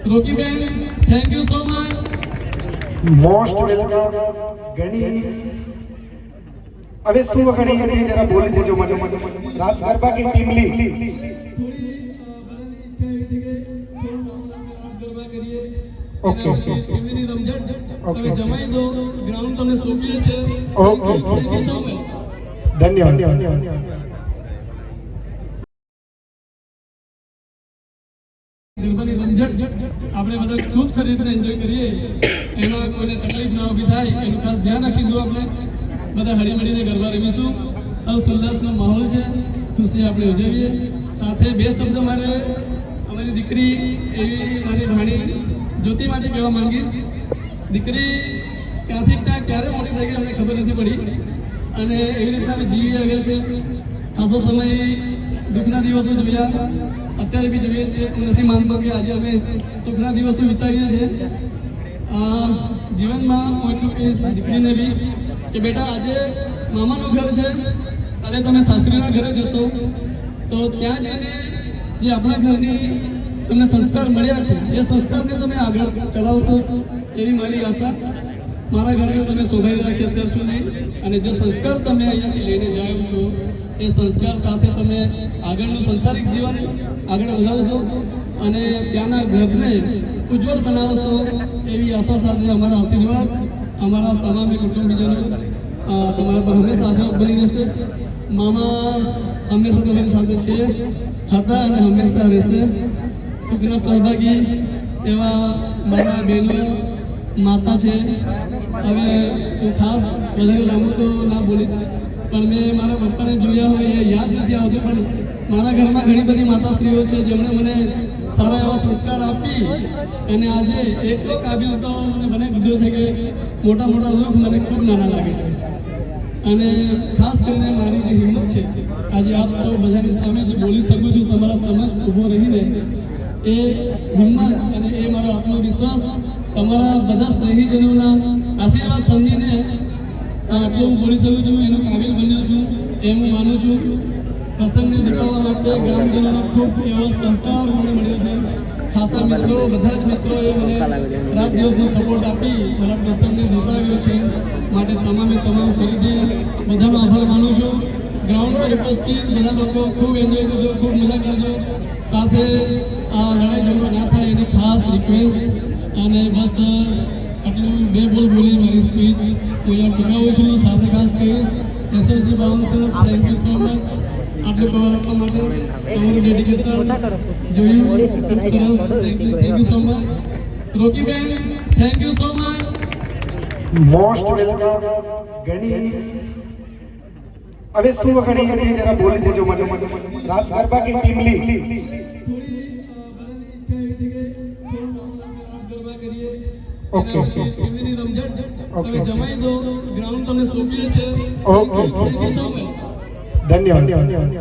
રોકી બેન, thank you so much. Most welcome Ganesh. હવે શું ગણી જરા બોલી દેજો મને. રાસ ગરબા की टीम ली ઓકે ટીમની રમઝટ હવે જમાઈ દો. ગ્રાઉન્ડ તમને સોંપીએ છે. Okay thank you so much. ધન્યવાદ. ગરબાની રમઝટ આપણે બધા ખૂબ સારી રીતે એન્જોય કરીએ. એમાં કોઈને તકલીફ ના ઊભી થાય એનું ખાસ ધ્યાન રાખીશું. આપણે બધા હળીમળીને ગરબા રમીશું. ઉલ્લાસનો માહોલ છે, ખુશી આપણે ઉજવીએ. સાથે બે શબ્દ મારે અમારી દીકરી એવી મારી ભાણી જ્યોતિ માટે કહેવા માંગીશ. દીકરી ક્યાંથી ક્યાં ક્યારે મોટી થઈ ગઈ અમને ખબર નથી પડી અને એવી રીતના અમે જીવી આવ્યા છે. ખાસો સમય દુઃખના દિવસો જોયા, અત્યારે બી જોઈએ છીએ. નથી માનતો કે આજે અમે સુખના દિવસો વિતાવીએ છીએ. જીવનમાં હું એટલું કહીશ દીકરીને બી કે બેટા આજે મામાનું ઘર છે અને તમે સાસરીના ઘરે જશો તો ત્યાં જઈને જે આપણા ઘરની તમને સંસ્કાર મળ્યા છે એ સંસ્કારને તમે આગળ ચલાવશો એવી મારી આશા. મારા ઘરને તમે શોભાવી રાખી અત્યાર સુધી અને જે સંસ્કાર તમે અહીંયાથી લઈને જાઓ છો એ સંસ્કાર સાથે તમે આગળનું સંસારિક જીવન આગળ વધારશો અને ત્યાંના ઘરને ઉજ્જવલ બનાવશો એવી આશા સાથે અમારા આશીર્વાદ અમારા તમામ કુટુંબીજનો તમારા પર હંમેશા આશીર્વાદ બની રહેશે. મામા હંમેશા તમારી સાથે છે, હતા અને હંમેશા રહેશે. સુખના સહભાગી એવા મારા બહેનો માતા છે. હવે હું ખાસ વધારે લાંબુ તો ના બોલીશ પણ મેં મારા પપ્પાને જોયા હોય એ યાદ નથી આવતું. પણ મારા ઘરમાં ઘણી બધી માતાશ્રીઓ છે જેમણે મને સારા એવા સંસ્કાર આપી અને આજે એટલો કાબિલ તો મને બનાવી દીધો છે કે મોટા મોટા દુઃખ મને ખૂબ નાના લાગે છે. અને ખાસ કરીને મારી જે હિંમત છે આજે આપ સૌ બધાની સામે જે બોલી શકું છું તમારા સમક્ષ ઊભો રહીને એ હિંમત અને એ મારો આત્મવિશ્વાસ તમારા બધા સ્નેહીજનોના આશીર્વાદ સમજીને આટલું હું બોલી શકું છું. એનું કાબિલ બન્યો છું એમ હું માનું છું. પ્રસંગને દેખાડવા માટે ગામજનોનો ખૂબ એવો સહકાર મને મળ્યો છે. ખાસા મિત્રો બધા જ મિત્રોએ મને રાત દિવસનો સપોર્ટ આપી મારા પ્રસંગને દેખાડ્યો છે માટે તમામે તમામ ફરીથી બધાનો આભાર માનું છું. ગ્રાઉન્ડ પર ઉપસ્થિત બધા લોકો ખૂબ એન્જોય કરજો, ખૂબ મજા કરજો. સાથે આ લડાઈ ઝઘડો ના થાય એની ખાસ રિક્વેસ્ટ અને બસ આટલું બે બોલ બોલી મારી સ્પીચ હું અહીંયા ટૂંકાવું છું. સાથે ખાસ કહીશ SSG bouncers thank you so much આટલું કવર આપવા માટે તમારું ડેડિકેશન જોયું ખૂબ સરસ. Thank you so much. Rocky બેન, thank you so much. Most welcome Ganesh. હવે શું ગણી જરા બોલી દેજો મને. રાસ ગરબા की टीम ली ઓકે ટીમની રમઝટ હવે જમાઈ દો. ગ્રાઉન્ડ તમને સોંપીએ છે. Okay thank you so much. ધન્યવાદ.